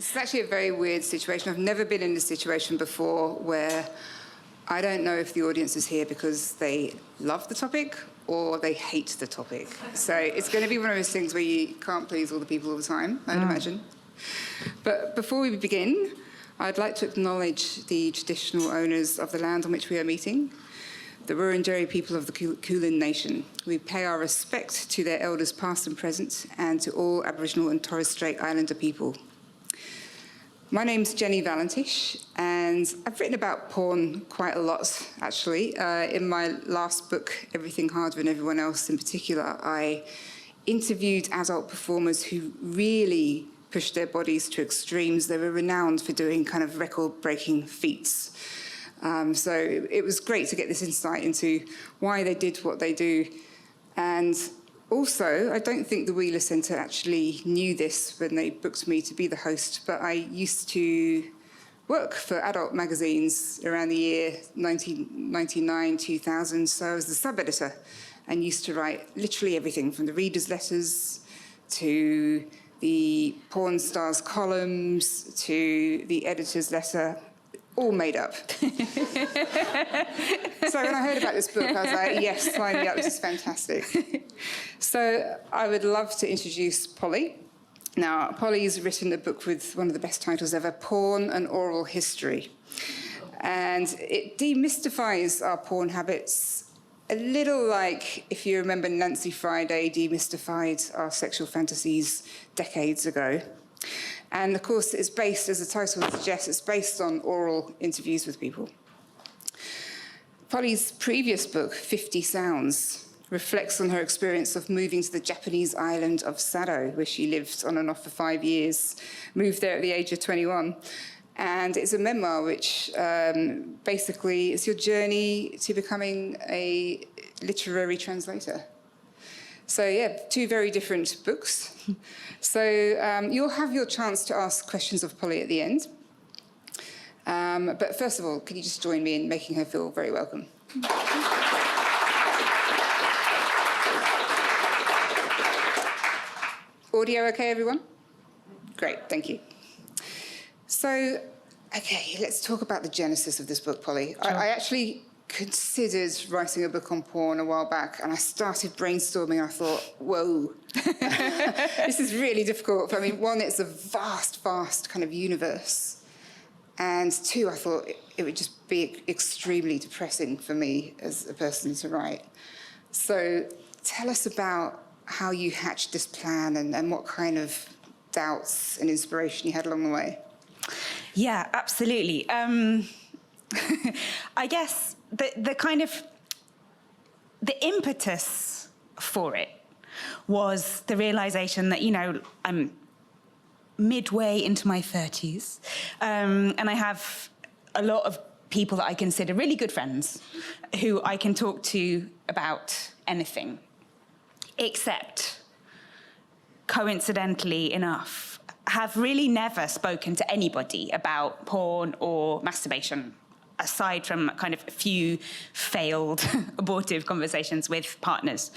It's actually a very weird situation. I've never been in this situation before where I don't know if the audience is here because they love the topic or they hate the topic. So it's going to be one of those things where you can't please all the people all the time, I'd imagine. But before we begin, I'd like to acknowledge the traditional owners of the land on which we are meeting, the Wurundjeri people of the Kulin Nation. We pay our respect to their elders past and present and to all Aboriginal and Torres Strait Islander people. My name's Jenny Valentish, and I've written about porn quite a lot, actually. In my last book, Everything Harder Than Everyone Else in particular, I interviewed adult performers who really pushed their bodies to extremes. They were renowned for doing kind of record-breaking feats. So it was great to get this insight into why they did what they do. And also, I don't think the Wheeler Centre actually knew this when they booked me to be the host, but I used to work for adult magazines around the year 1999, 2000, so I was the sub-editor and used to write literally everything from the readers' letters to the porn stars' columns to the editor's letter, all made up. So when I heard about this book, I was like, yes, sign me up, this is fantastic. So I would love to introduce Polly. Now, Polly's written a book with one of the best titles ever, Porn and Oral History. And it demystifies our porn habits a little like if you remember Nancy Friday demystified our sexual fantasies decades ago. And of course, it's based, as the title suggests, it's based on oral interviews with people. Polly's previous book, 50 Sounds, reflects on her experience of moving to the Japanese island of Sado, where she lived on and off for 5 years, moved there at the age of 21. And it's a memoir which basically is your journey to becoming a literary translator. So yeah, two very different books. So you'll have your chance to ask questions of Polly at the end. But first of all, can you just join me in making her feel very welcome? Audio okay, everyone? Great, thank you. So, okay, let's talk about the genesis of this book, Polly. Sure. I actually considered writing a book on porn a while back, and I started brainstorming. I thought, whoa, this is really difficult. I mean, one, it's a vast, vast kind of universe. And two, I thought it would just be extremely depressing for me as a person to write. So tell us about how you hatched this plan and what kind of doubts and inspiration you had along the way. Yeah, absolutely. I guess the kind of the impetus for it was the realization that, you know, I'm midway into my 30s, and I have a lot of people that I consider really good friends who I can talk to about anything, except, coincidentally enough, have really never spoken to anybody about porn or masturbation, aside from kind of a few failed abortive conversations with partners.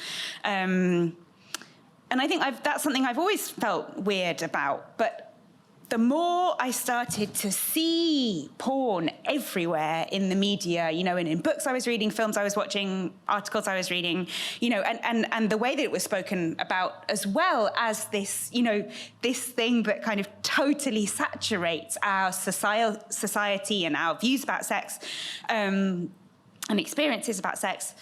And I think that's something I've always felt weird about. But the more I started to see porn everywhere in the media, you know, and in books I was reading, films I was watching, articles I was reading, you know, and the way that it was spoken about, as well as this, you know, this thing that kind of totally saturates our society and our views about sex, and experiences about sex.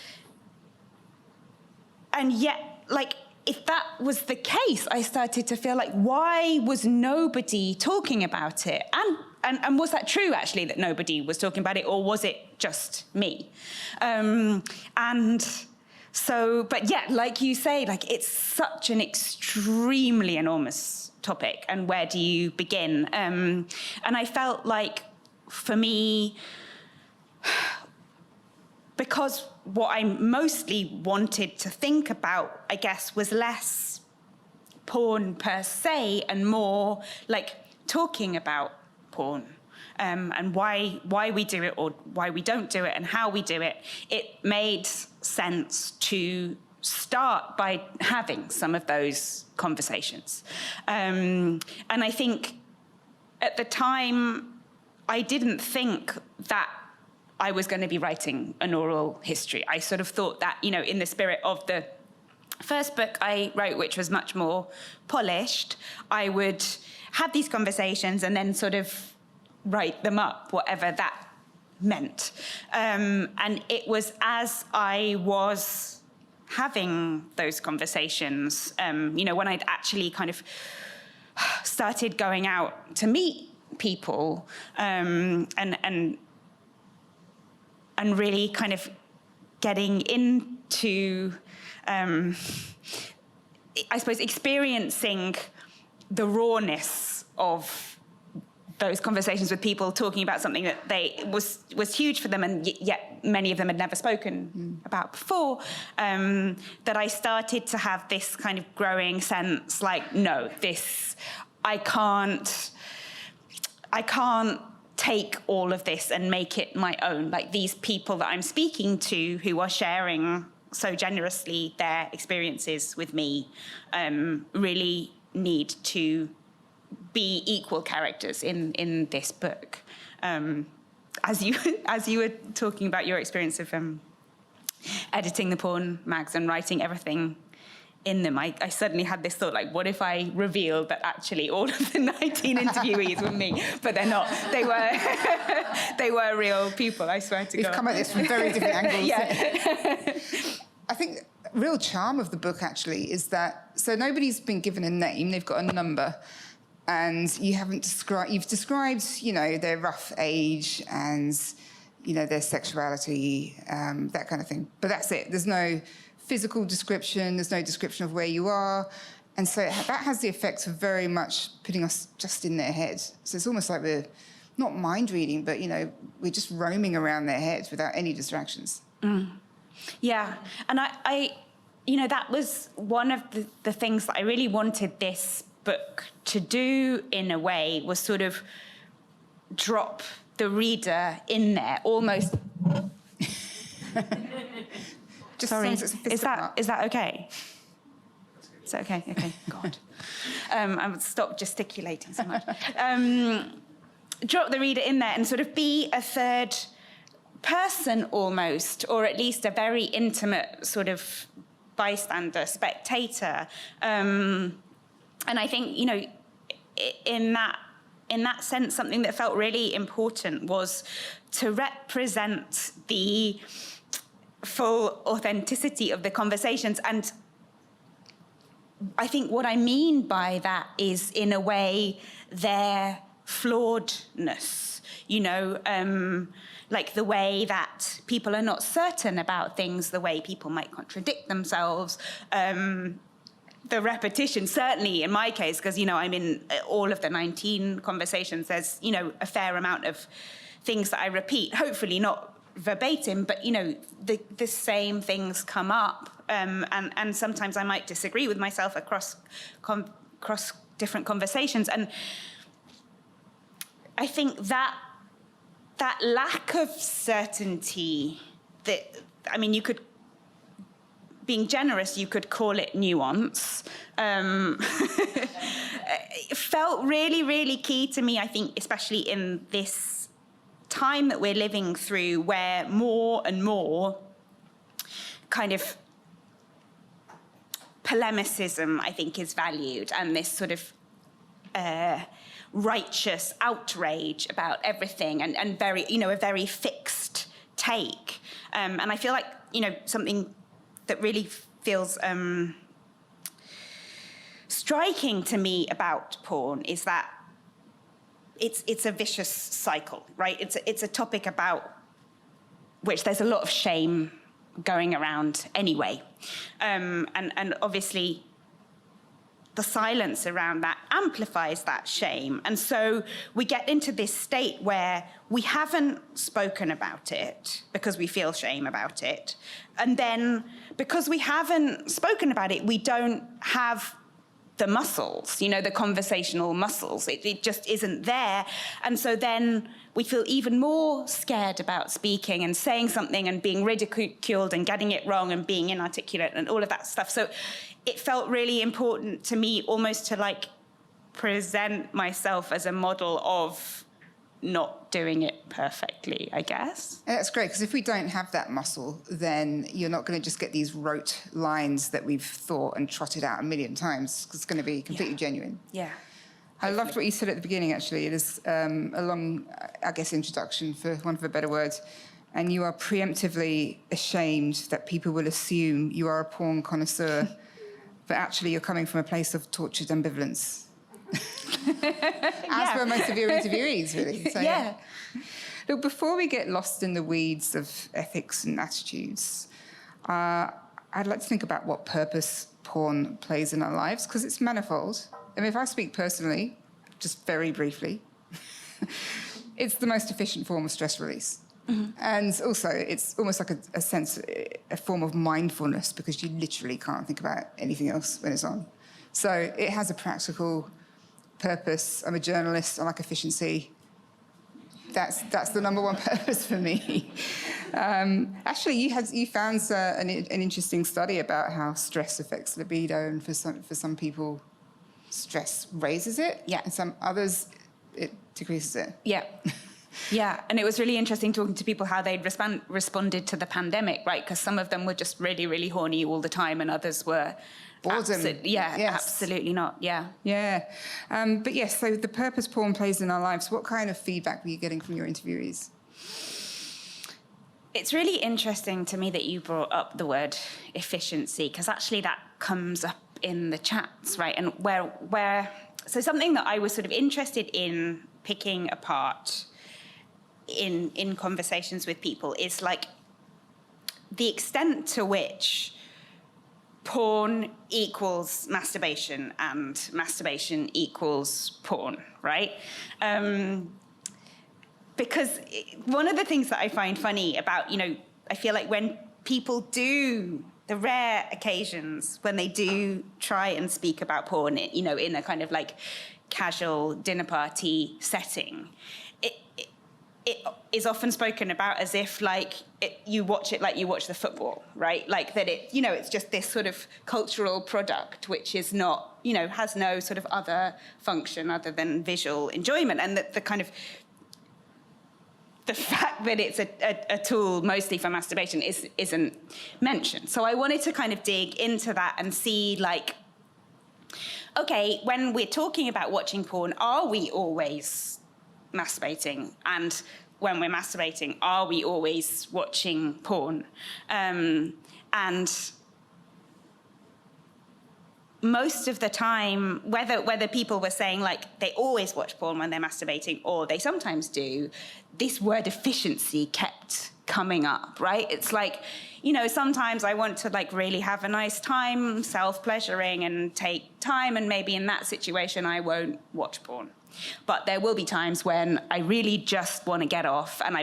And yet, like, if that was the case, I started to feel like, why was nobody talking about it? And was that true, actually, that nobody was talking about it, or was it just me? And so, but yeah, like you say, like, it's such an extremely enormous topic, and where do you begin? And I felt like, for me, because what I mostly wanted to think about, I guess, was less porn per se and more like talking about porn, and why we do it or why we don't do it and how we do it. It made sense to start by having some of those conversations. And I think at the time, I didn't think that I was going to be writing an oral history. I sort of thought that, you know, in the spirit of the first book I wrote, which was much more polished, I would have these conversations and then sort of write them up, whatever that meant. And it was as I was having those conversations, you know, when I'd actually kind of started going out to meet people and really kind of getting into, I suppose, experiencing the rawness of those conversations with people talking about something that was huge for them, and yet many of them had never spoken about before, that I started to have this kind of growing sense, like, no, I can't take all of this and make it my own. Like, these people that I'm speaking to who are sharing so generously their experiences with me really need to be equal characters in this book. As you were talking about your experience of editing the porn mags and writing everything in them, I suddenly had this thought, like, what if I revealed that actually all of the 19 interviewees were me? But they're not. They were real people, I swear to God. We've come at this from very different angles. Yeah. I think the real charm of the book, actually, is that, so nobody's been given a name, they've got a number, and you've described, you know, their rough age and, you know, their sexuality, that kind of thing. But that's it. There's no physical description, there's no description of where you are. And so that has the effect of very much putting us just in their head. So it's almost like we're not mind reading, but, you know, we're just roaming around their heads without any distractions. Mm. Yeah. And I you know, that was one of the things that I really wanted this book to do, in a way, was sort of drop the reader in there, almost. Just Sorry, is that okay? Is that okay? Okay, God. I would stop gesticulating so much. Drop the reader in there and sort of be a third person almost, or at least a very intimate sort of bystander, spectator. And I think, you know, in that sense, something that felt really important was to represent the full authenticity of the conversations. And I think what I mean by that is, in a way, their flawedness, you know, like the way that people are not certain about things, the way people might contradict themselves, the repetition, certainly in my case, because, you know, I'm in all of the 19 conversations, there's, you know, a fair amount of things that I repeat, hopefully not verbatim, but, you know, the same things come up, and sometimes I might disagree with myself across different conversations. And I think that lack of certainty, that, I mean, being generous, you could call it nuance, felt really, really key to me, I think, especially in this time that we're living through, where more and more kind of polemicism, I think, is valued, and this sort of righteous outrage about everything, and very, you know, a very fixed take. And I feel like, you know, something that really feels striking to me about porn is that it's a vicious cycle, right? It's a topic about which there's a lot of shame going around anyway. And obviously the silence around that amplifies that shame. And so we get into this state where we haven't spoken about it because we feel shame about it. And then because we haven't spoken about it, we don't have the muscles, you know, the conversational muscles. It just isn't there. And so then we feel even more scared about speaking and saying something and being ridiculed and getting it wrong and being inarticulate and all of that stuff. So it felt really important to me almost to, like, present myself as a model of not doing it perfectly, I guess. And that's great, because if we don't have that muscle, then you're not going to just get these rote lines that we've thought and trotted out a million times. It's going to be completely genuine. Yeah. I loved what you said at the beginning, actually. It is a long, I guess, introduction, for want of a better word. And you are preemptively ashamed that people will assume you are a porn connoisseur, but actually you're coming from a place of tortured ambivalence. As were most of your interviewees, really. So, yeah. Look, before we get lost in the weeds of ethics and attitudes, I'd like to think about what purpose porn plays in our lives, because it's manifold. I mean, if I speak personally, just very briefly, it's the most efficient form of stress release. Mm-hmm. And also, it's almost like a form of mindfulness, because you literally can't think about anything else when it's on. So it has a practical purpose. I'm a journalist. I like efficiency. That's the number one purpose for me. Actually, you found an interesting study about how stress affects libido, and for some people, stress raises it. Yeah. And some others, it decreases it. Yeah. Yeah, and it was really interesting talking to people how they'd responded to the pandemic, right? Because some of them were just really, really horny all the time, and others were boredom. Absolutely not. Yeah. Yeah. But yes, so the purpose porn plays in our lives. What kind of feedback were you getting from your interviewees? It's really interesting to me that you brought up the word efficiency, because actually that comes up in the chats, right? And so something that I was sort of interested in picking apart in conversations with people is like the extent to which porn equals masturbation and masturbation equals porn, right? Because one of the things that I find funny about, I feel like when people do, the rare occasions when they do try and speak about porn, in a kind of like casual dinner party setting, it is often spoken about as if you watch it like you watch the football, right? Like that it's just this sort of cultural product which is not, has no sort of other function other than visual enjoyment, and that the kind of the fact that it's a tool mostly for masturbation isn't mentioned. So I wanted to kind of dig into that and see okay, when we're talking about watching porn, are we always masturbating? And when we're masturbating, are we always watching porn? And most of the time, whether people were saying they always watch porn when they're masturbating, or they sometimes do, this word efficiency kept coming up, right? It's sometimes I want to really have a nice time self-pleasuring and take time, and maybe in that situation I won't watch porn. But there will be times when I really just want to get off, and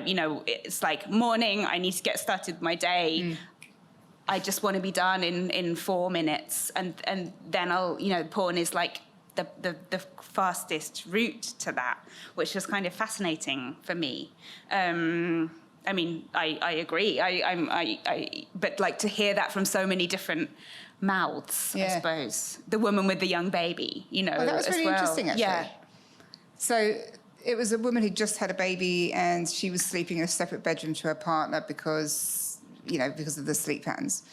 it's morning, I need to get started with my day. I just want to be done in 4 minutes, and then I'll, porn is the fastest route to that, which was kind of fascinating for me. I agree. But to hear that from so many different mouths, I suppose. The woman with the young baby, that was really interesting, actually. Yeah. So it was a woman who just had a baby, and she was sleeping in a separate bedroom to her partner because of the sleep patterns.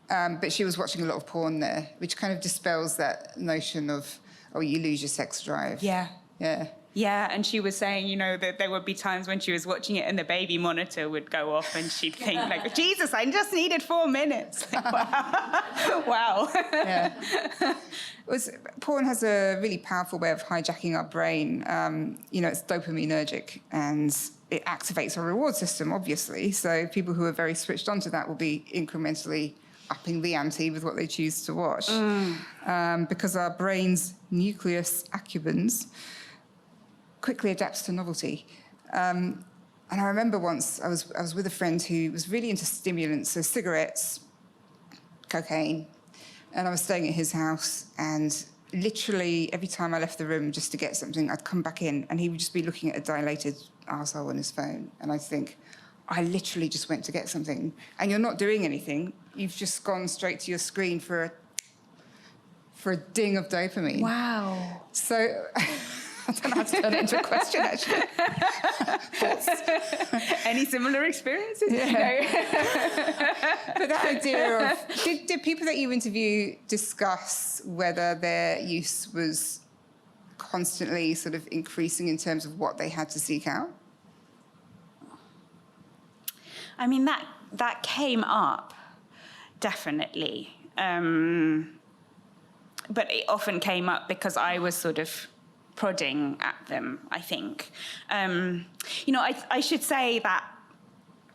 But she was watching a lot of porn there, which kind of dispels that notion of, you lose your sex drive. Yeah. Yeah. Yeah, and she was saying, that there would be times when she was watching it and the baby monitor would go off, and she'd think Jesus, I just needed 4 minutes. Wow. Yeah. Porn has a really powerful way of hijacking our brain. It's dopaminergic, and it activates our reward system, obviously. So people who are very switched on to that will be incrementally upping the ante with what they choose to watch. Because our brain's nucleus accumbens quickly adapts to novelty. And I remember once I was with a friend who was really into stimulants, so cigarettes, cocaine, and I was staying at his house, and literally every time I left the room just to get something, I'd come back in and he would just be looking at a dilated arsehole on his phone, and I'd think, I literally just went to get something, and you're not doing anything. You've just gone straight to your screen for for a ding of dopamine. Wow. So I don't know how to turn it into a question, actually. Thoughts? Any similar experiences? Yeah. No. But that idea of, did people that you interview discuss whether their use was constantly sort of increasing in terms of what they had to seek out? I mean, that came up, definitely. But it often came up because I was sort of prodding at them, I think. I should say that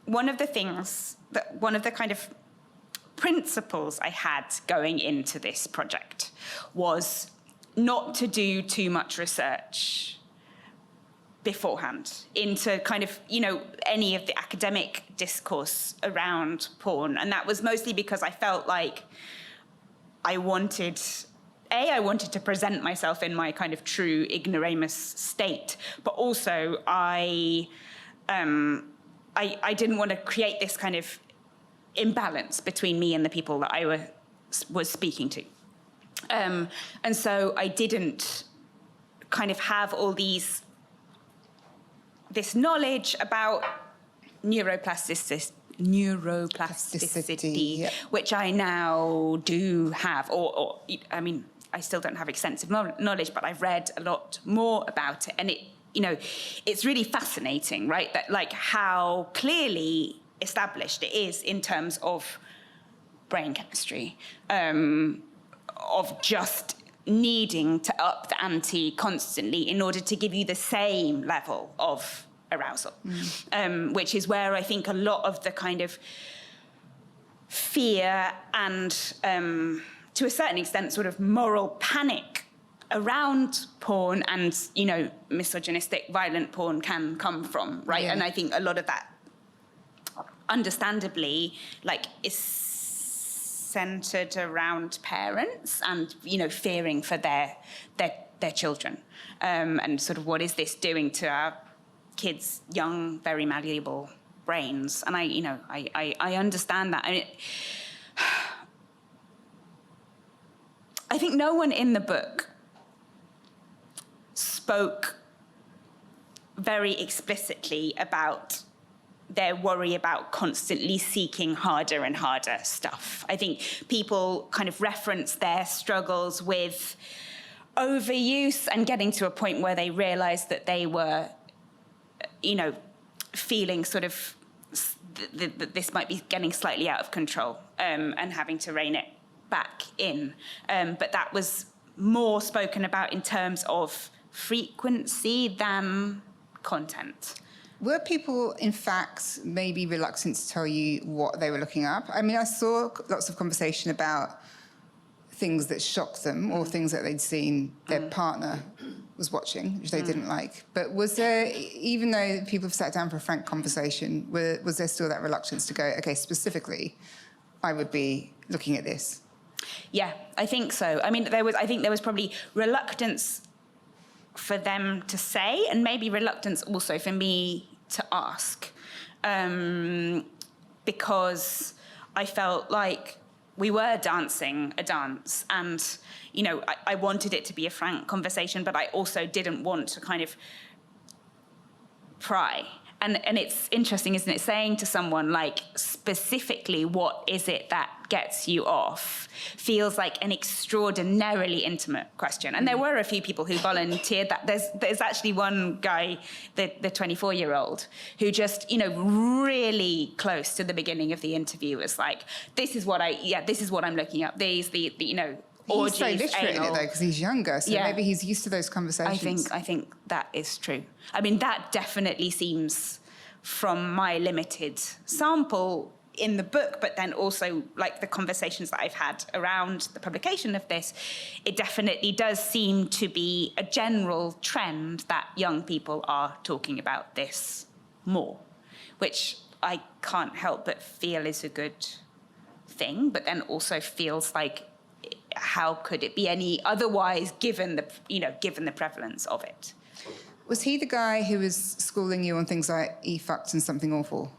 one of the kind of principles I had going into this project was not to do too much research beforehand into kind of, any of the academic discourse around porn. And that was mostly because I felt like I wanted to present myself in my kind of true ignoramus state, but also I didn't want to create this kind of imbalance between me and the people that I was speaking to. And so I didn't kind of have all this knowledge about neuroplasticity, Yeah. which I now do have, or I mean, I still don't have extensive knowledge, but I've read a lot more about it, and it's really fascinating, right? That like how clearly established it is in terms of brain chemistry, of just needing to up the ante constantly in order to give you the same level of arousal, which is where I think a lot of the kind of fear and, to a certain extent, sort of moral panic around porn and, misogynistic, violent porn can come from, right? Yeah. And I think a lot of that, understandably, is centered around parents and, fearing for their children, and sort of what is this doing to our kids' young, very malleable brains. And I understand that. I think no one in the book spoke very explicitly about their worry about constantly seeking harder and harder stuff. I think people kind of reference their struggles with overuse and getting to a point where they realized that they were, feeling sort of that this might be getting slightly out of control, and having to rein it back in. But that was more spoken about in terms of frequency than content. Were people, in fact, maybe reluctant to tell you what they were looking up? I mean, I saw lots of conversation about things that shocked them or things that they'd seen their partner was watching, which they didn't like. But was there, even though people have sat down for a frank conversation, was there still that reluctance to go, okay, specifically, I would be looking at this? Yeah, I think so. I mean, I think there was probably reluctance for them to say, and maybe reluctance also for me to ask, because I felt like we were dancing a dance, and I wanted it to be a frank conversation, but I also didn't want to kind of pry. And it's interesting, isn't it, saying to someone like specifically what is it that gets you off feels like an extraordinarily intimate question. And there were a few people who volunteered that. There's actually one guy, the 24-year-old, who just, really close to the beginning of the interview was like, this is what I'm looking up. Orgies, he's so literate in it, though, because he's younger, so maybe he's used to those conversations. I think that is true. I mean, that definitely seems, from my limited sample in the book, but then also like the conversations that I've had around the publication of this, it definitely does seem to be a general trend that young people are talking about this more, which I can't help but feel is a good thing, but then also feels like, how could it be any otherwise given the prevalence of it? Was he the guy who was schooling you on things like e-fucked and something awful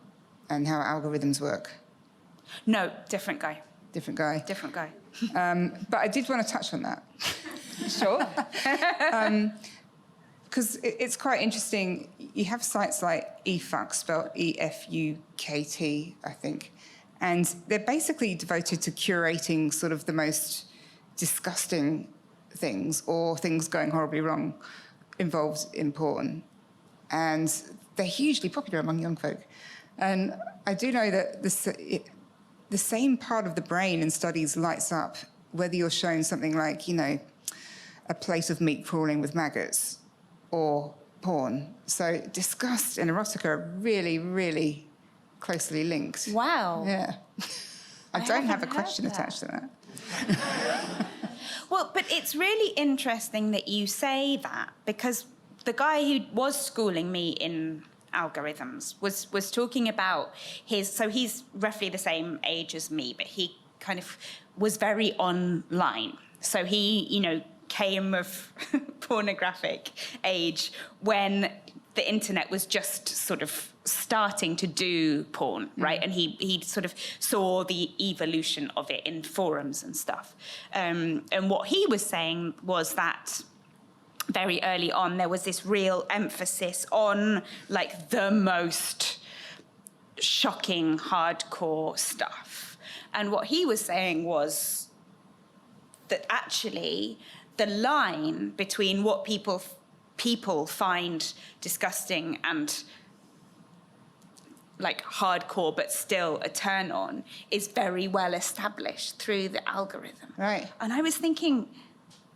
and how algorithms work? No, different guy. Different guy. Different guy. But I did want to touch on that. Sure. Because it's quite interesting. You have sites like eFukt, spelled EFUKT, I think, and they're basically devoted to curating sort of the most disgusting things or things going horribly wrong involved in porn. And they're hugely popular among young folk. And I do know that the same part of the brain in studies lights up whether you're shown something like, a plate of meat crawling with maggots or porn. So disgust and erotica are really, really closely linked. Wow. Yeah. I don't have a question attached to that. Well, but it's really interesting that you say that, because the guy who was schooling me in algorithms was talking about so he's roughly the same age as me, but he kind of was very online. So he, came of pornographic age when the internet was just sort of starting to do porn, right? And he sort of saw the evolution of it in forums and stuff. And what he was saying was that very early on, there was this real emphasis on, like, the most shocking, hardcore stuff. And what he was saying was that actually the line between what people find disgusting and, like, hardcore but still a turn on is very well established through the algorithm. Right. And I was thinking,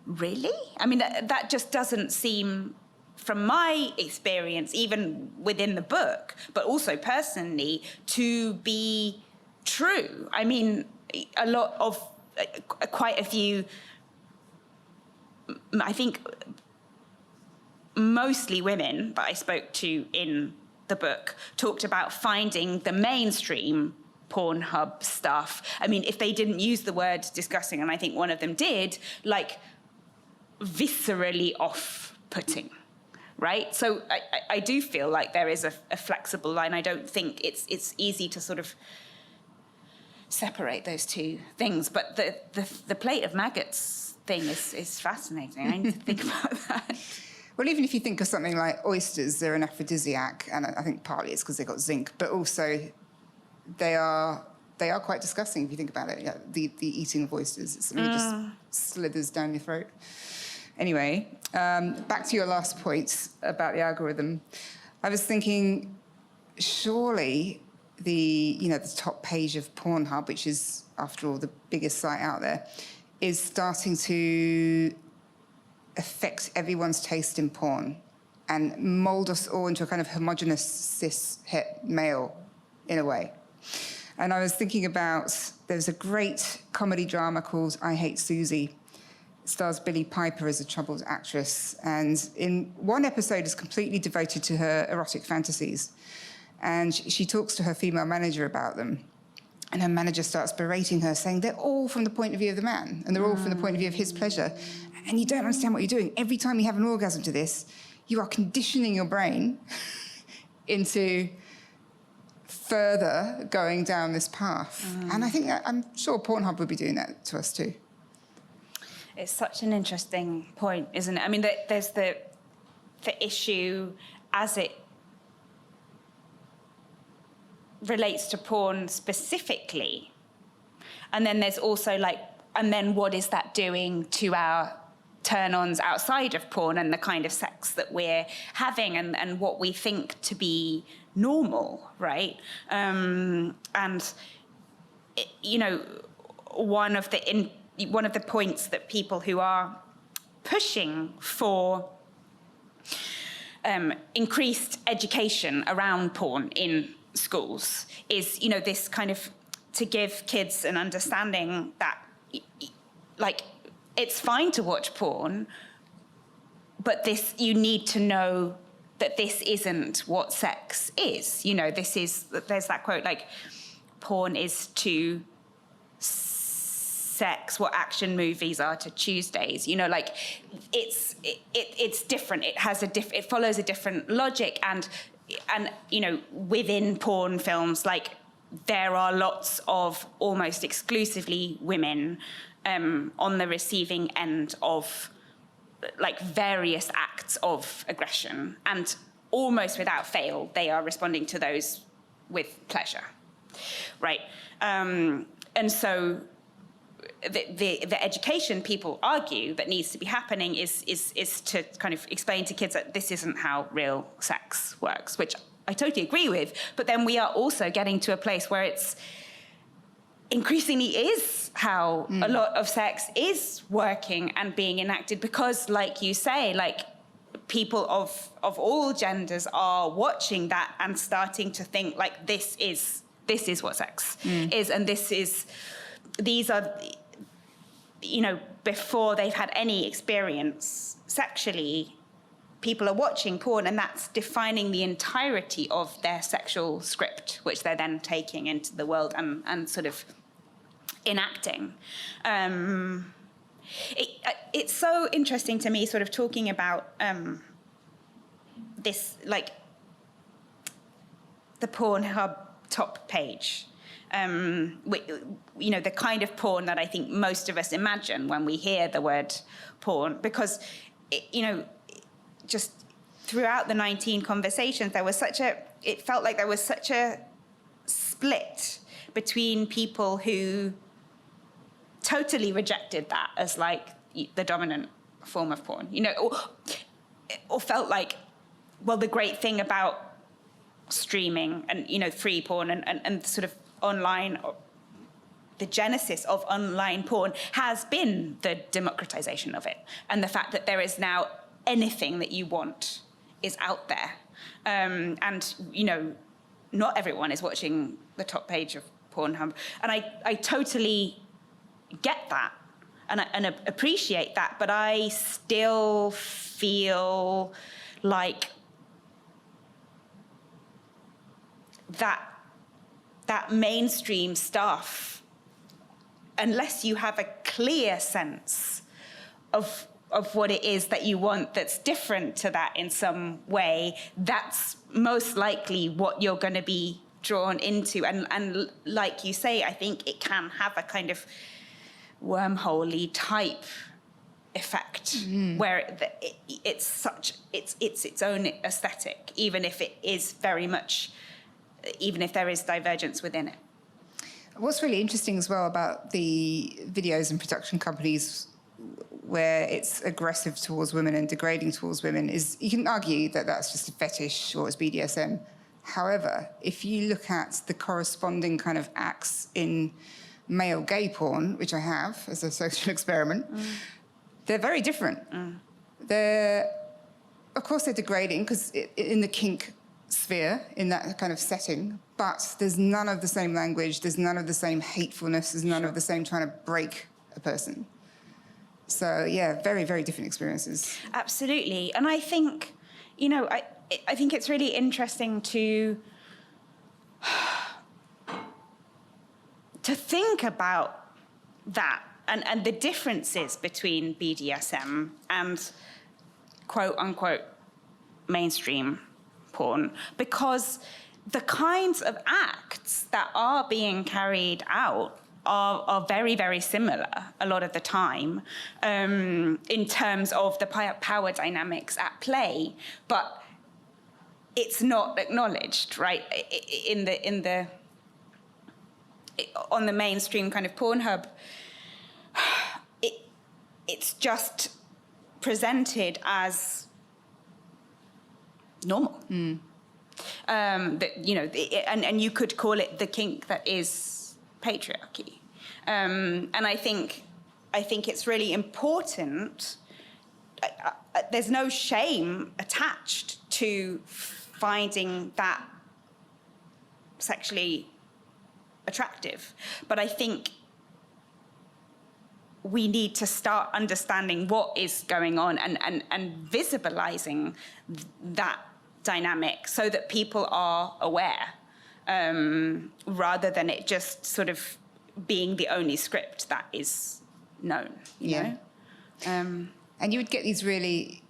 really? I mean, that just doesn't seem, from my experience, even within the book, but also personally, to be true. I mean, quite a few, I think mostly women that I spoke to in the book talked about finding the mainstream Pornhub stuff. I mean, if they didn't use the word disgusting, and I think one of them did, like, viscerally off-putting, right? So I do feel like there is a flexible line. I don't think it's easy to sort of separate those two things. But the plate of maggots thing is fascinating. I need to think about that. Well, even if you think of something like oysters, they're an aphrodisiac, and I think partly it's because they've got zinc, but also they are quite disgusting if you think about it. Yeah, the eating of oysters, it just slithers down your throat. Anyway, back to your last point about the algorithm. I was thinking, surely the top page of Pornhub, which is, after all, the biggest site out there, is starting to affect everyone's taste in porn and mould us all into a kind of homogenous cis-het male, in a way. And I was thinking about, there's a great comedy drama called I Hate Susie. It stars Billie Piper as a troubled actress, and in one episode is completely devoted to her erotic fantasies. And she talks to her female manager about them. And her manager starts berating her, saying they're all from the point of view of the man, and they're all from the point of view of his pleasure. And you don't understand what you're doing. Every time you have an orgasm to this, you are conditioning your brain into further going down this path. And I think I'm sure Pornhub would be doing that to us too. It's such an interesting point, isn't it? I mean, there's the issue as it relates to porn specifically. And then there's also, like, and then what is that doing to our turn-ons outside of porn and the kind of sex that we're having and what we think to be normal, right? And one of the points that people who are pushing for increased education around porn in schools is, this kind of, to give kids an understanding that, like, it's fine to watch porn, but you need to know that this isn't what sex is. There's that quote, like, porn is to sex what action movies are to Tuesdays. It's different. It follows a different logic, and within porn films, like, there are lots of almost exclusively women on the receiving end of like various acts of aggression, and almost without fail, they are responding to those with pleasure, right? And so the education people argue that needs to be happening is to kind of explain to kids that this isn't how real sex works, which I totally agree with. But then we are also getting to a place where it's increasingly is how a lot of sex is working and being enacted, because, like you say, like people of all genders are watching that and starting to think like this is what sex is, and these are, you know, before they've had any experience sexually, people are watching porn, and that's defining the entirety of their sexual script, which they're then taking into the world and sort of enacting. It's so interesting to me, sort of talking about this, like the Pornhub top page. You know, the kind of porn that I think most of us imagine when we hear the word porn, because, you know, just throughout the 19 conversations, it felt like there was such a split between people who totally rejected that as like the dominant form of porn, you know, or felt like, well, the great thing about streaming and, you know, free porn and sort of online, the genesis of online porn has been the democratization of it, and the fact that there is now anything that you want is out there. And, you know, not everyone is watching the top page of Pornhub. And I totally get that and appreciate that, but I still feel like that mainstream stuff, unless you have a clear sense of what it is that you want that's different to that in some way, that's most likely what you're going to be drawn into. And like you say, I think it can have a kind of wormhole-y type effect, where it's its own aesthetic, even if it is very much, even if there is divergence within it. What's really interesting as well about the videos and production companies where it's aggressive towards women and degrading towards women is, you can argue that that's just a fetish or it's BDSM. However, if you look at the corresponding kind of acts in male gay porn, which I have as a social experiment, they're very different. Of course they're degrading because in the kink sphere, in that kind of setting, but there's none of the same language, there's none of the same hatefulness, there's none of the same trying to break a person. So, yeah, very, very different experiences. Absolutely. And I think, you know, I think it's really interesting to think about that and the differences between BDSM and quote-unquote mainstream porn, because the kinds of acts that are being carried out are very, very similar a lot of the time, in terms of the power dynamics at play, but it's not acknowledged, right? On the mainstream kind of Pornhub, it's just presented as normal. That, you know, and you could call it the kink that is patriarchy, and I think it's really important. There's no shame attached to finding that sexually attractive, but I think we need to start understanding what is going on and visibilizing that dynamic so that people are aware, rather than it just sort of being the only script that is known, you know? And you do get these really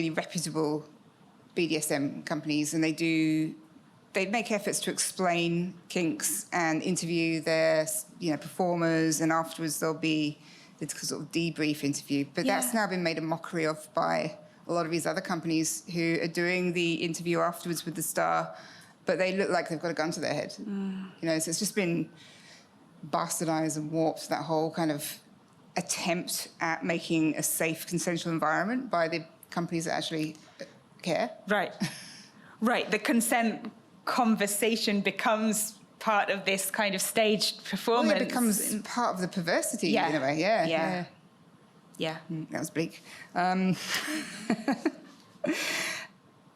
reputable BDSM companies, and they do they make efforts to explain kinks and interview their, performers, and afterwards there'll be the sort of debrief interview. But that's now been made a mockery of by a lot of these other companies who are doing the interview afterwards with the star, but they look like they've got a gun to their head. So it's just been bastardized and warped, that whole kind of attempt at making a safe, consensual environment by the companies that actually care. Right. The consent conversation becomes part of this kind of staged performance. Well, it becomes part of the perversity in a way. Yeah. That was bleak.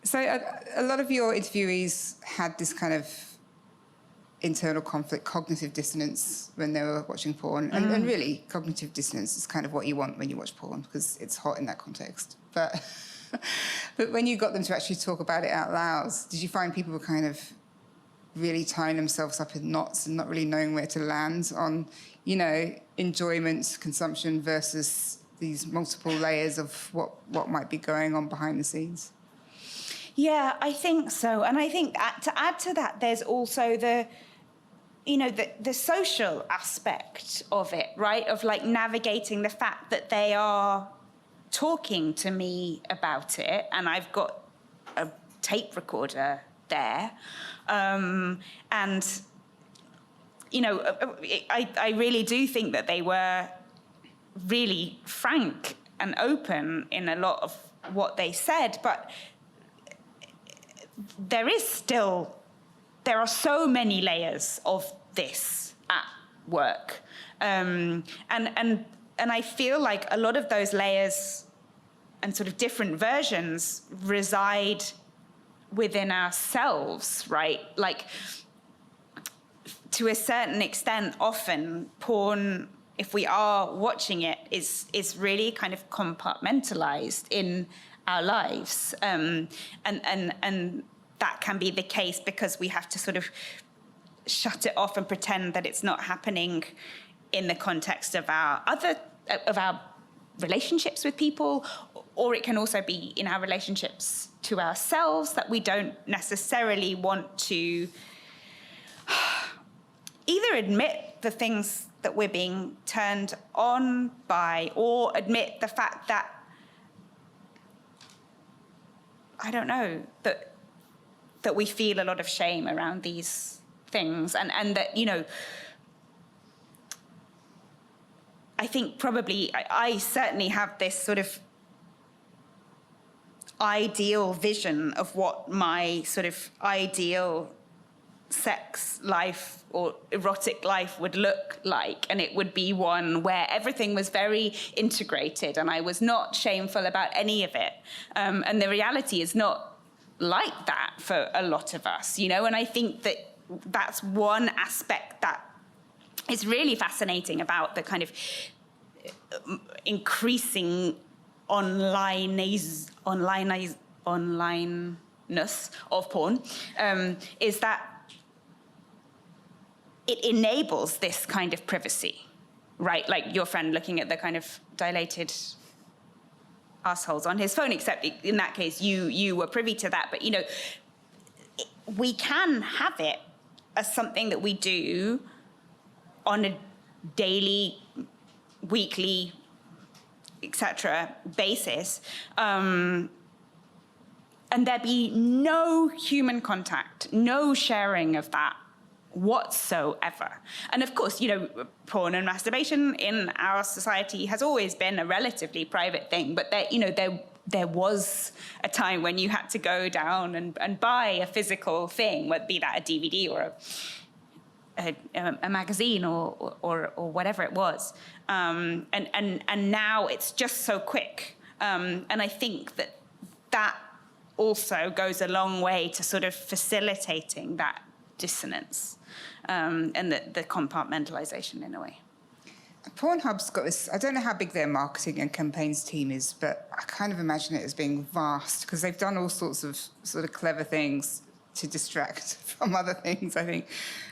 So a lot of your interviewees had this kind of internal conflict, cognitive dissonance when they were watching porn. And really, cognitive dissonance is kind of what you want when you watch porn, because it's hot in that context. But when you got them to actually talk about it out loud, did you find people were kind of really tying themselves up in knots and not really knowing where to land on, enjoyment, consumption versus these multiple layers of what might be going on behind the scenes? Yeah, I think so. And I think to add to that, there's also the social aspect of it, right? Of like navigating the fact that they are talking to me about it, and I've got a tape recorder there. I really do think that they were really frank and open in a lot of what they said, but there are so many layers of this at work. And I feel like a lot of those layers and sort of different versions reside within ourselves, right? Like, to a certain extent, often porn, if we are watching it, is really kind of compartmentalized in our lives. And that can be the case because we have to sort of shut it off and pretend that it's not happening in the context of our relationships with people, or it can also be in our relationships to ourselves, that we don't necessarily want to either admit the things that we're being turned on by, or admit the fact that, I don't know, that we feel a lot of shame around these things, and that, I think probably I certainly have this sort of ideal vision of what my sort of ideal sex life or erotic life would look like, and it would be one where everything was very integrated and I was not shameful about any of it, and the reality is not like that for a lot of us, and I think that that's one aspect that is really fascinating about the kind of increasing onlineness of porn, is that it enables this kind of privacy, right? Like your friend looking at the kind of dilated assholes on his phone, except in that case you were privy to that. But we can have it as something that we do on a daily, weekly, etc. basis, and there be no human contact, no sharing of that whatsoever. And of course, porn and masturbation in our society has always been a relatively private thing, but there was a time when you had to go down and buy a physical thing, whether be that a DVD or a magazine or whatever it was. And now it's just so quick. And I think that also goes a long way to sort of facilitating that dissonance, and the compartmentalization in a way. Pornhub's got this, I don't know how big their marketing and campaigns team is, but I kind of imagine it as being vast, because they've done all sorts of sort of clever things to distract from other things, I think.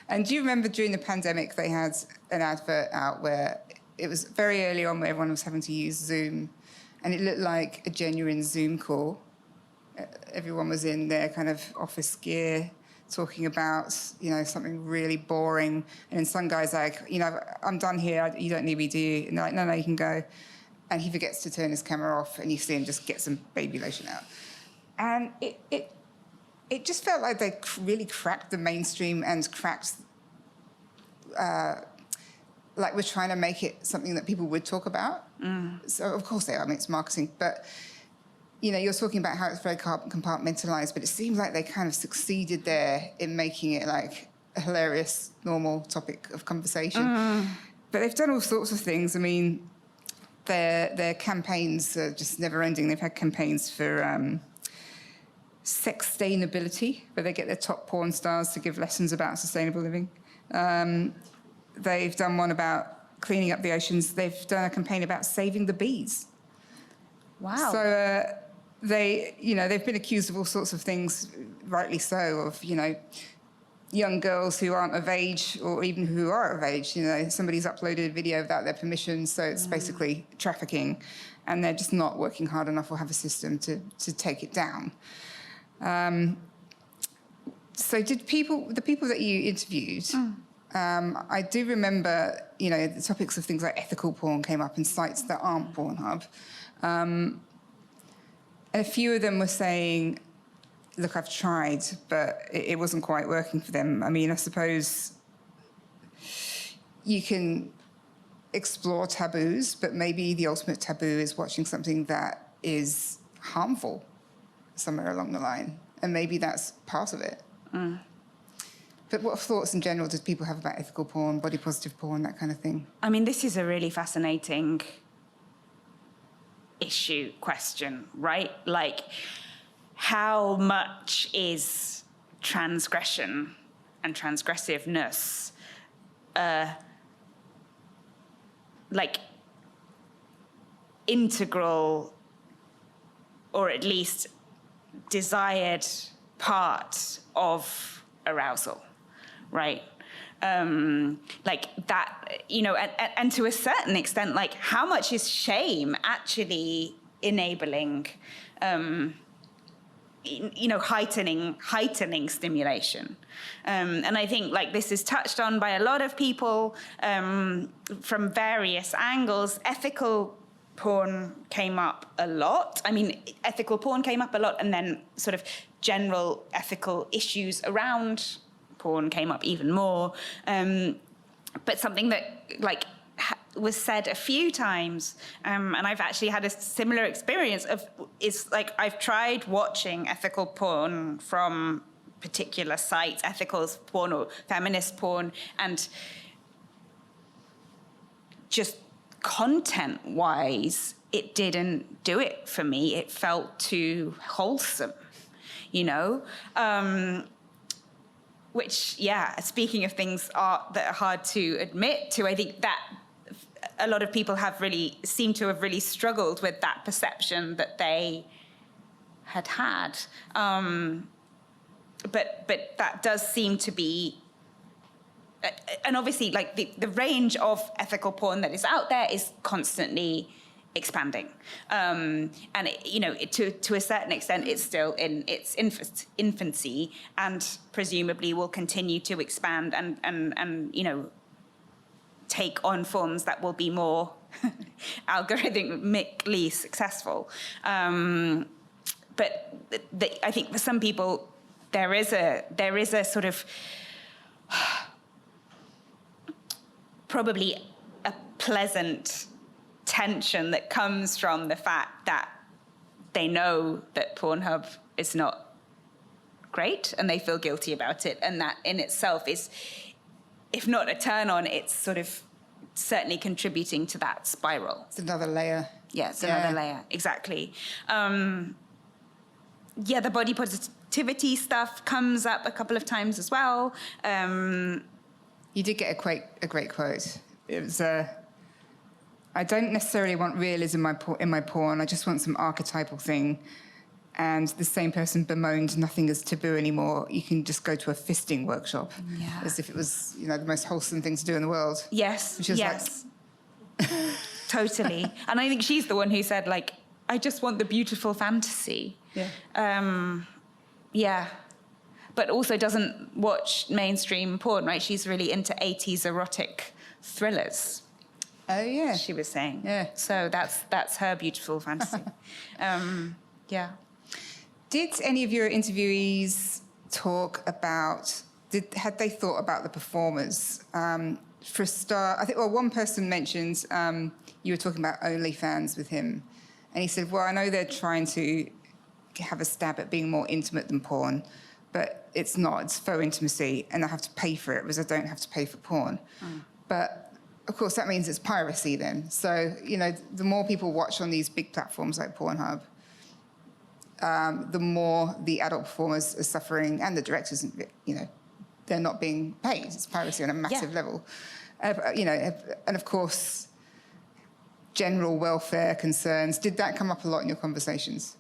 And do you remember during the pandemic they had an advert out where it was very early on where everyone was having to use Zoom, and it looked like a genuine Zoom call. Everyone was in their kind of office gear. talking about, something really boring. And then some guy's like, I'm done here. You don't need me, do you? And they're like, no, you can go. And he forgets to turn his camera off, and you see him just get some baby lotion out. And it just felt like they really cracked the mainstream and cracked, like we're trying to make it something that people would talk about. So of course they are, it's marketing. But, you're talking about how it's very compartmentalized, but it seems like they kind of succeeded there in making it like a hilarious, normal topic of conversation. But they've done all sorts of things. I mean, their campaigns are just never ending. They've had campaigns for sextainability, where they get their top porn stars to give lessons about sustainable living. They've done one about cleaning up the oceans. They've done a campaign about saving the bees. Wow. So they've been accused of all sorts of things, rightly so, of, young girls who aren't of age, or even who are of age. Somebody's uploaded a video without their permission, so it's basically trafficking, and they're just not working hard enough or have a system to take it down. So the people that you interviewed, I do remember, the topics of things like ethical porn came up in sites that aren't Pornhub. And a few of them were saying, look, I've tried, but it wasn't quite working for them. I mean, I suppose you can explore taboos, but maybe the ultimate taboo is watching something that is harmful somewhere along the line. And maybe that's part of it. But what thoughts in general did people have about ethical porn, body positive porn, that kind of thing? I mean, this is a really fascinating question, right? Like, how much is transgression and transgressiveness like integral, or at least desired part of arousal, right? Like that, and to a certain extent, like how much is shame actually enabling, heightening stimulation. And I think like this is touched on by a lot of people from various angles. Ethical porn came up a lot. I mean, ethical porn came up a lot, and then sort of general ethical issues around porn came up even more. But something that was said a few times, and I've actually had a similar experience is like I've tried watching ethical porn from particular sites, ethical porn or feminist porn, and just content-wise, it didn't do it for me. It felt too wholesome, which, speaking of things that are hard to admit to, I think that a lot of people seem to have really struggled with that perception that they had. But that does seem to be, and obviously, like the range of ethical porn that is out there is constantly expanding, and to a certain extent, it's still in its infancy, and presumably will continue to expand and take on forms that will be more algorithmically successful. But I think for some people, there is a sort of probably a pleasant tension that comes from the fact that they know that Pornhub is not great and they feel guilty about it, and that in itself is, if not a turn on, it's sort of certainly contributing to that spiral. It's another layer. Yeah, it's another layer, exactly. The body positivity stuff comes up a couple of times as well. You did get a great quote. It was, I don't necessarily want realism in my porn. I just want some archetypal thing. And the same person bemoaned nothing is taboo anymore. You can just go to a fisting workshop, as if it was, the most wholesome thing to do in the world. Yes, which is yes, totally. And I think she's the one who said, like, I just want the beautiful fantasy. Yeah. but also doesn't watch mainstream porn, right? She's really into 80s erotic thrillers. Oh, yeah. She was saying. Yeah. So that's her beautiful fantasy. Yeah. Did any of your interviewees talk about, had they thought about the performers? For a start, I think, well, one person mentioned you were talking about OnlyFans with him. And he said, well, I know they're trying to have a stab at being more intimate than porn, but it's not. It's faux intimacy, and I have to pay for it because I don't have to pay for porn. But, of course, that means it's piracy then. So, you know, the more people watch on these big platforms like Pornhub, the more the adult performers are suffering, and the directors, you know, they're not being paid. It's piracy on a massive level. You know, and of course, general welfare concerns. Did that come up a lot in your conversations?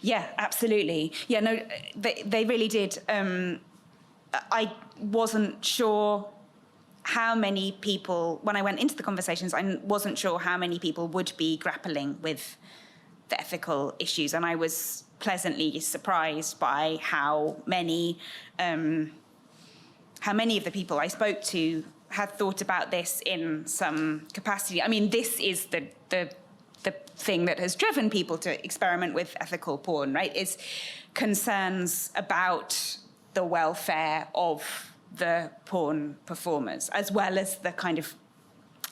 Yeah, absolutely. Yeah, no, they really did. I wasn't sure how many people, when I went into the conversations, I wasn't sure how many people would be grappling with the ethical issues, and I was pleasantly surprised by how many of the people I spoke to had thought about this in some capacity. I mean, this is the thing that has driven people to experiment with ethical porn, right? Is concerns about the welfare of the porn performers, as well as the kind of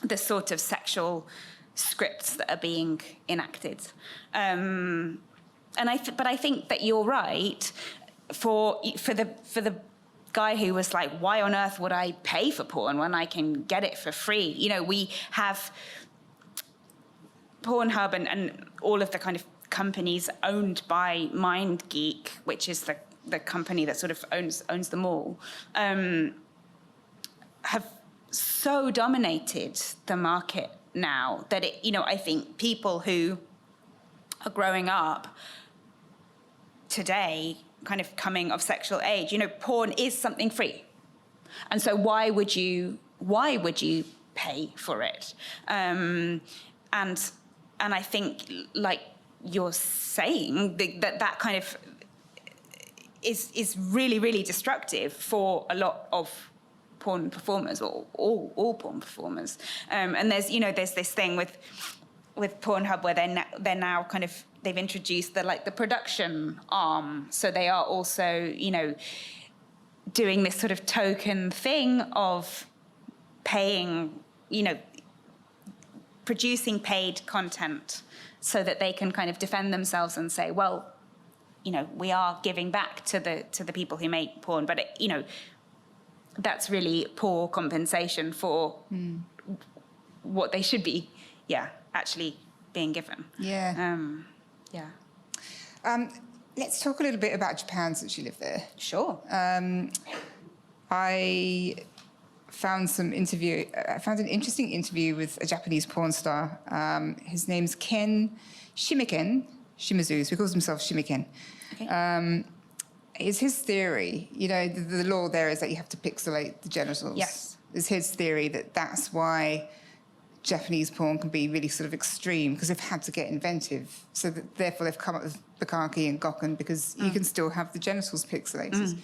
the sort of sexual scripts that are being enacted. But I think that you're right. For the guy who was like, why on earth would I pay for porn when I can get it for free? You know, we have Pornhub and all of the kind of companies owned by MindGeek, which is the company that sort of owns them all, have so dominated the market now that it, you know, I think people who are growing up today, kind of coming of sexual age, you know, porn is something free, and so why would you pay for it? And I think, like you're saying, that kind of is really, really destructive for a lot of porn performers, or all porn performers. And there's this thing with Pornhub where they're now kind of, they've introduced the production arm, so they are also, you know, doing this sort of token thing of paying, you know, producing paid content so that they can kind of defend themselves and say, well, you know, we are giving back to the people who make porn, but you know, that's really poor compensation for what they should be, actually being given. Let's talk a little bit about Japan, since you live there. Sure. I found an interesting interview with a Japanese porn star. His name's Ken Shimizu, so he calls himself Shimiken. Okay. It's his theory, you know, the law there is that you have to pixelate the genitals. Yes. It's his theory that's why Japanese porn can be really sort of extreme, because they've had to get inventive. So therefore they've come up with bukkake and gokken, because you can still have the genitals pixelated.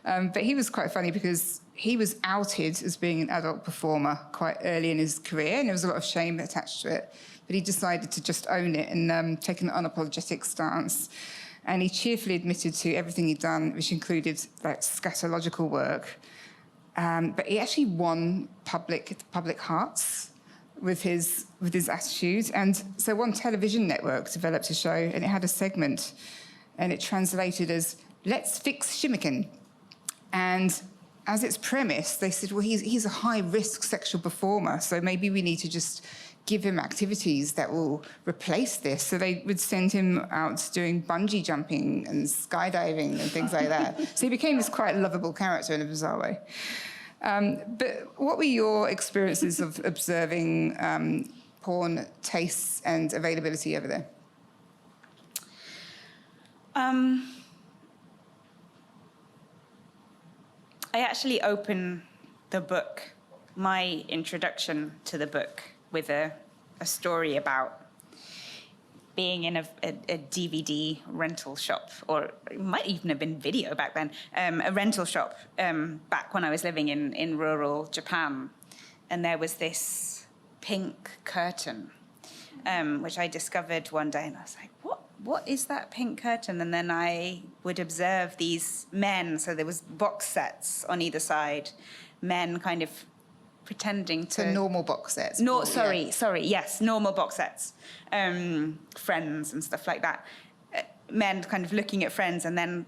But he was quite funny because he was outed as being an adult performer quite early in his career, and there was a lot of shame attached to it. But he decided to just own it and take an unapologetic stance. And he cheerfully admitted to everything he'd done, which included like scatological work. But he actually won public hearts with his attitude. And so one television network developed a show, and it had a segment, and it translated as "Let's Fix Shimiken." And as its premise, they said, well, he's a high-risk sexual performer, so maybe we need to just give him activities that will replace this. So they would send him out doing bungee jumping and skydiving and things like that. So he became this quite lovable character in a bizarre way. But what were your experiences of observing porn tastes and availability over there? I actually open the book, my introduction to the book, with a story about being in a DVD rental shop, or it might even have been video back then, a rental shop back when I was living in rural Japan. And there was this pink curtain, which I discovered one day, and I was like, what is that pink curtain? And then I would observe these men, so there was box sets on either side, men kind of pretending to... So normal box sets. Yes, normal box sets. Friends and stuff like that. Men kind of looking at Friends, and then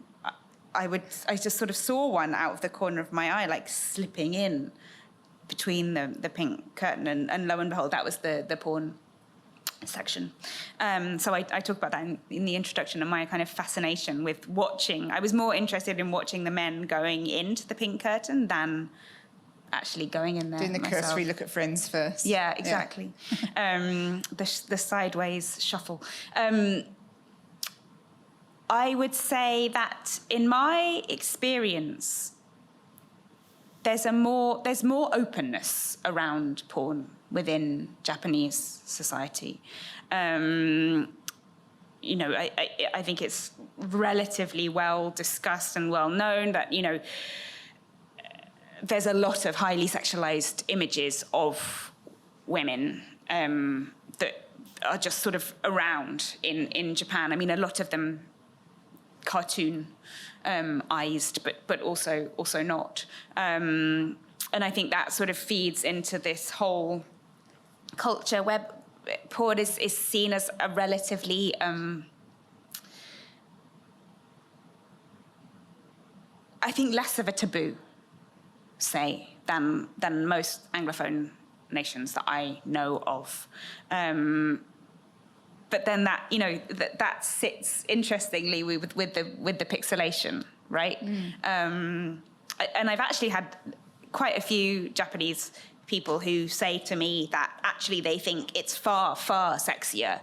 I just sort of saw one out of the corner of my eye, like slipping in between the pink curtain, and lo and behold, that was the porn section. So I talk about that in the introduction, and my kind of fascination with watching. I was more interested in watching the men going into the pink curtain than actually going in there doing the myself. cursory look at Friends first. Yeah, exactly. Yeah. The sideways shuffle. I would say that in my experience, there's more openness around porn within Japanese society. I think it's relatively well discussed and well known that, there's a lot of highly sexualized images of women that are just sort of around in Japan. I mean, a lot of them cartoonized, but also not. And I think that sort of feeds into this whole culture where porn is seen as a relatively I think less of a taboo, say, than most Anglophone nations that I know of. But then that sits interestingly with the pixelation, right? And I've actually had quite a few Japanese people who say to me that actually they think it's far, far sexier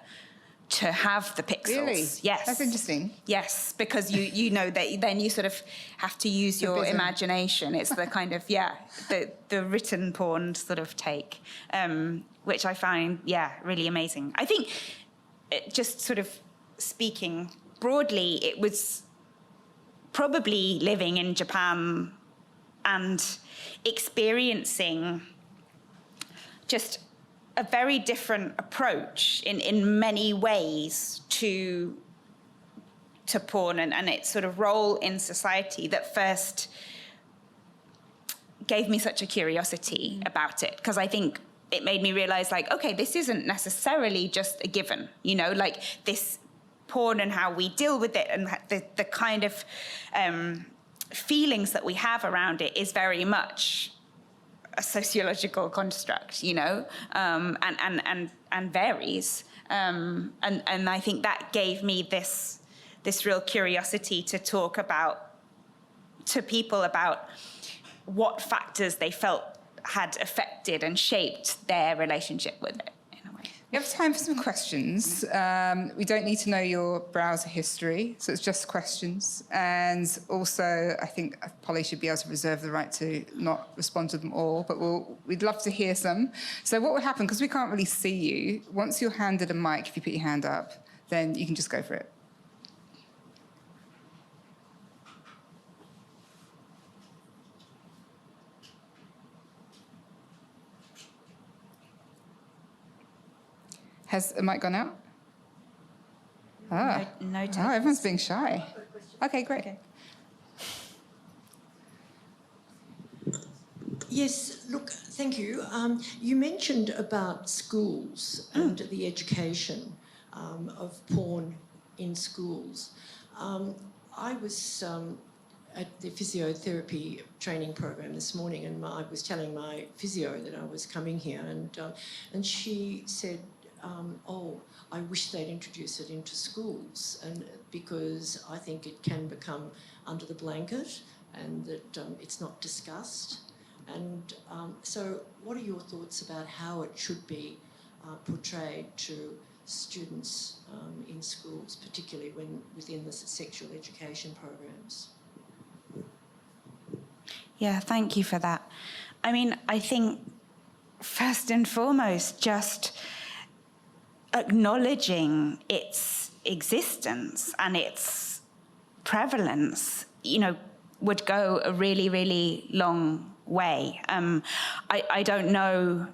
to have the pixels. Really? Yes. That's interesting. Yes, because you know that then you sort of have to use your imagination. It's the kind of, the written porn sort of take, which I find, really amazing. I think, just sort of speaking broadly, it was probably living in Japan and experiencing just a very different approach in many ways to porn and its sort of role in society that first gave me such a curiosity about it, because I think it made me realize, like, okay, this isn't necessarily just a given, like this porn and how we deal with it and the kind of feelings that we have around it is very much a sociological construct, and varies. And I think that gave me this real curiosity to talk to people about what factors they felt had affected and shaped their relationship with it, in a way. We have time for some questions. We don't need to know your browser history, so it's just questions. And also, I think Polly should be able to reserve the right to not respond to them all, but we'd love to hear some. So what would happen, because we can't really see you, once you're handed a mic, if you put your hand up, then you can just go for it. Has the mic gone out? No everyone's being shy. Okay, great. Okay. Yes, look, thank you. You mentioned about schools and the education of porn in schools. I was at the physiotherapy training program this morning, and I was telling my physio that I was coming here, and she said, I wish they'd introduce it into schools, and because I think it can become under the blanket and that it's not discussed. And so what are your thoughts about how it should be portrayed to students in schools, particularly within the sexual education programs? Yeah, thank you for that. I mean, I think first and foremost, just acknowledging its existence and its prevalence, would go a really, really long way. I don't know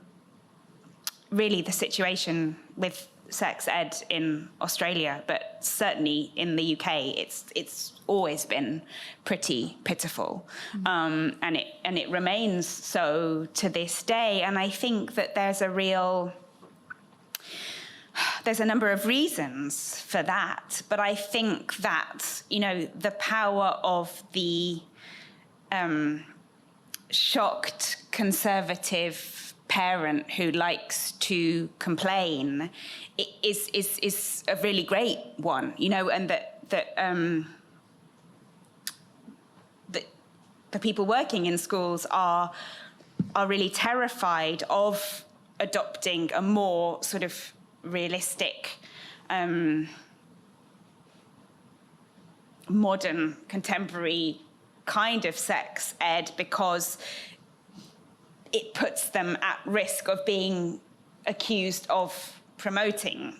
really the situation with sex ed in Australia, but certainly in the UK, it's always been pretty pitiful, and it remains so to this day. And I think that there's a number of reasons for that, but I think that the power of the shocked conservative parent who likes to complain is a really great one, and that the people working in schools are really terrified of adopting a more sort of realistic, modern, contemporary kind of sex ed, because it puts them at risk of being accused of promoting,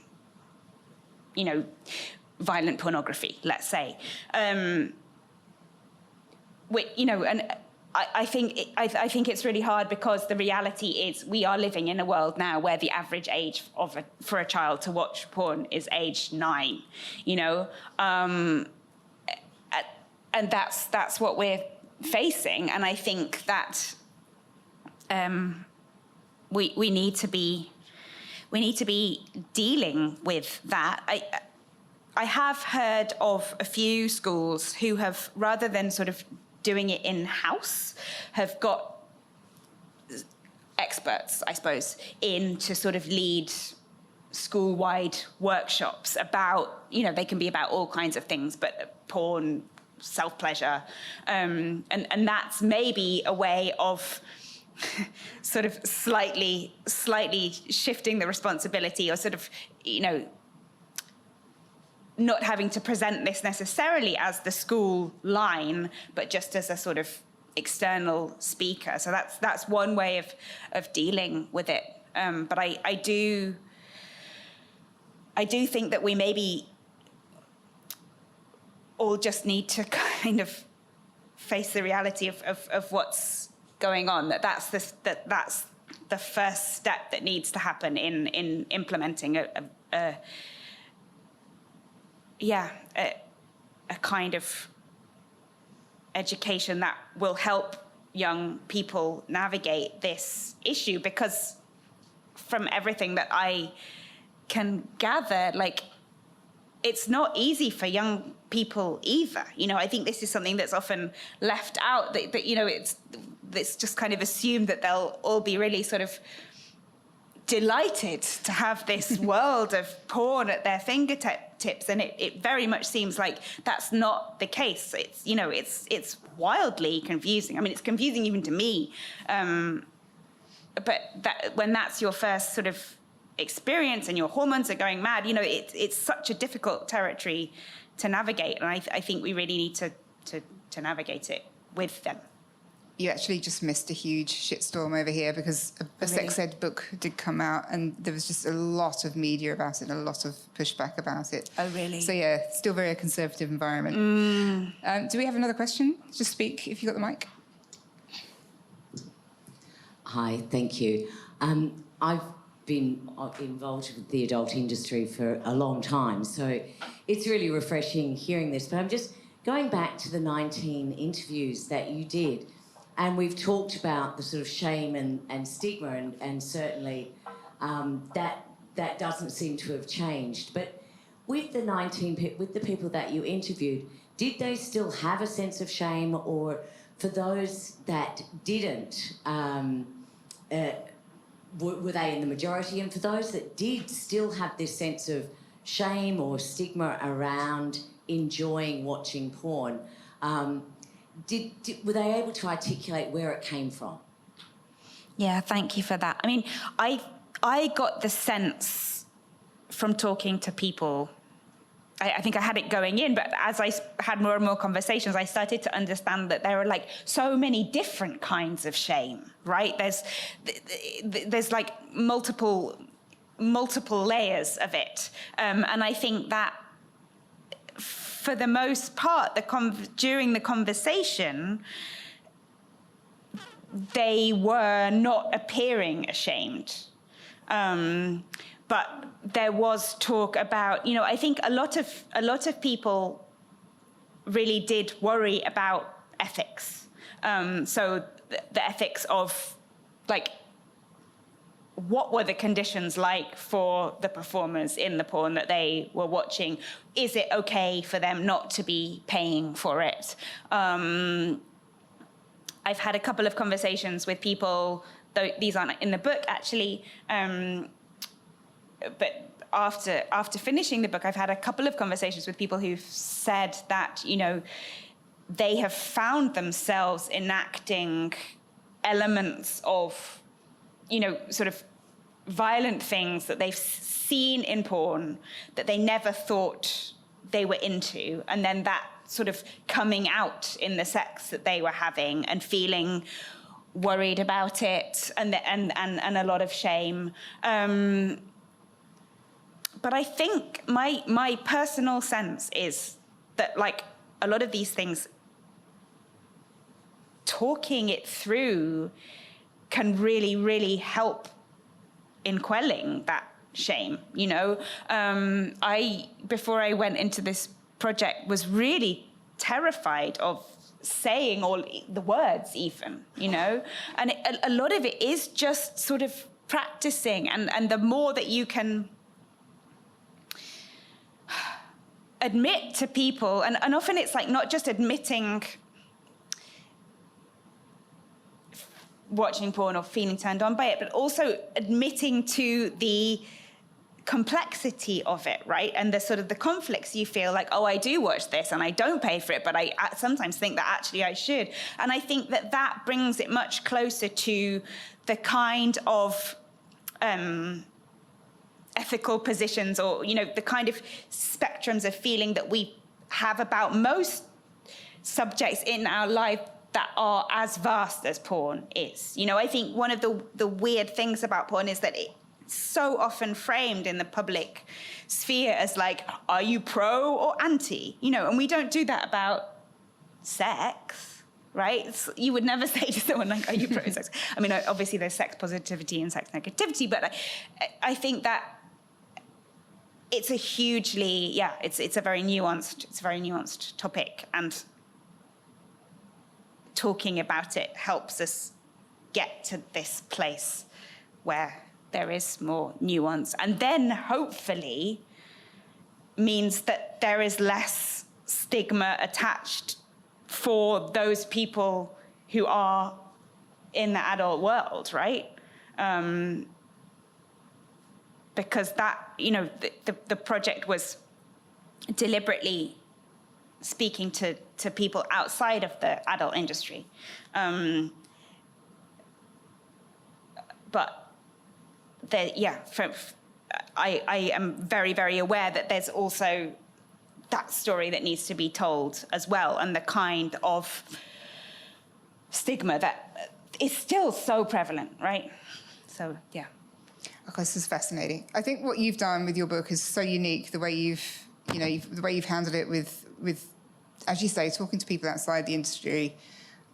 violent pornography, let's say. And I think it's really hard, because the reality is we are living in a world now where the average age for a child to watch porn is age 9, and that's what we're facing. And I think that we need to be dealing with that. I have heard of a few schools who have, rather than sort of doing it in-house, have got experts, I suppose, in to sort of lead school-wide workshops about, they can be about all kinds of things, but porn, self-pleasure, and that's maybe a way of sort of slightly shifting the responsibility, or sort of, not having to present this necessarily as the school line, but just as a sort of external speaker. So that's one way of dealing with it. But I do think that we maybe all just need to kind of face the reality of what's going on. That's the first step that needs to happen in implementing a kind of education that will help young people navigate this issue. Because from everything that I can gather, it's not easy for young people either. I think this is something that's often left out, that it's just kind of assumed that they'll all be really sort of delighted to have this world of porn at their fingertips, and it very much seems like that's not the case. It's it's wildly confusing. I mean, it's confusing even to me, but when that's your first sort of experience and your hormones are going mad, it's such a difficult territory to navigate, and I think we really need to navigate it with them. You actually just missed a huge shitstorm over here, because a sex ed book did come out, and there was just a lot of media about it and a lot of pushback about it. Oh, really? So, yeah, still very a conservative environment. Do we have another question? Just speak if you've got the mic. Hi, thank you. I've been involved with the adult industry for a long time, so it's really refreshing hearing this. But I'm just going back to the 19 interviews that you did. And we've talked about the sort of shame and stigma, and certainly that doesn't seem to have changed. But with the people that you interviewed, did they still have a sense of shame, or for those that didn't, were they in the majority? And for those that did still have this sense of shame or stigma around enjoying watching porn, were they able to articulate where it came from? Yeah, thank you for that. I mean, I got the sense from talking to people, I think I had it going in, but as I had more and more conversations, I started to understand that there are so many different kinds of shame, right? There's multiple multiple layers of it. And I think that for the most part, during the conversation, they were not appearing ashamed. But there was talk about, I think a lot of people really did worry about ethics. So the ethics of, like, what were the conditions like for the performers in the porn that they were watching? Is it okay for them not to be paying for it? I've had a couple of conversations with people, though these aren't in the book actually, but after finishing the book, I've had a couple of conversations with people who've said that, they have found themselves enacting elements of, sort of violent things that they've seen in porn that they never thought they were into, and then that sort of coming out in the sex that they were having and feeling worried about it and a lot of shame. But I think my personal sense is that, like, a lot of these things, talking it through can really, really help in quelling that shame, before I went into this project, was really terrified of saying all the words even, And a lot of it is just sort of practicing, and the more that you can admit to people, and often it's like not just admitting watching porn or feeling turned on by it, but also admitting to the complexity of it, right? And the sort of the conflicts you feel, like, oh, I do watch this and I don't pay for it, but I sometimes think that actually I should. And I think that brings it much closer to the kind of ethical positions, or, the kind of spectrums of feeling that we have about most subjects in our life that are as vast as porn is. I think one of the weird things about porn is that it's so often framed in the public sphere as, like, are you pro or anti? And we don't do that about sex, right? You would never say to someone, like, are you pro sex? I mean, obviously there's sex positivity and sex negativity, but I think that it's a hugely, it's a very nuanced topic, and talking about it helps us get to this place where there is more nuance, and then hopefully means that there is less stigma attached for those people who are in the adult world, right? Because that, the project was deliberately speaking to people outside of the adult industry. But I am very, very aware that there's also that story that needs to be told as well, and the kind of stigma that is still so prevalent, right? So, yeah. Okay, this is fascinating. I think what you've done with your book is so unique. The way you've handled it with, as you say, talking to people outside the industry,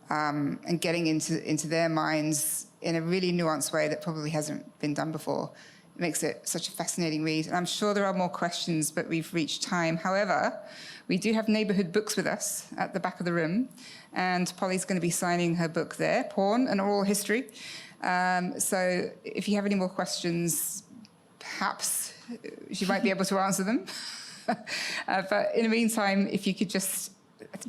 and getting into their minds in a really nuanced way that probably hasn't been done before. It makes it such a fascinating read. And I'm sure there are more questions, but we've reached time. However, we do have neighbourhood books with us at the back of the room, and Polly's going to be signing her book there, Porn, An Oral History. So if you have any more questions, perhaps she might be able to answer them. But in the meantime, if you could just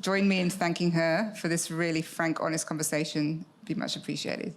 join me in thanking her for this really frank, honest conversation, it'd be much appreciated.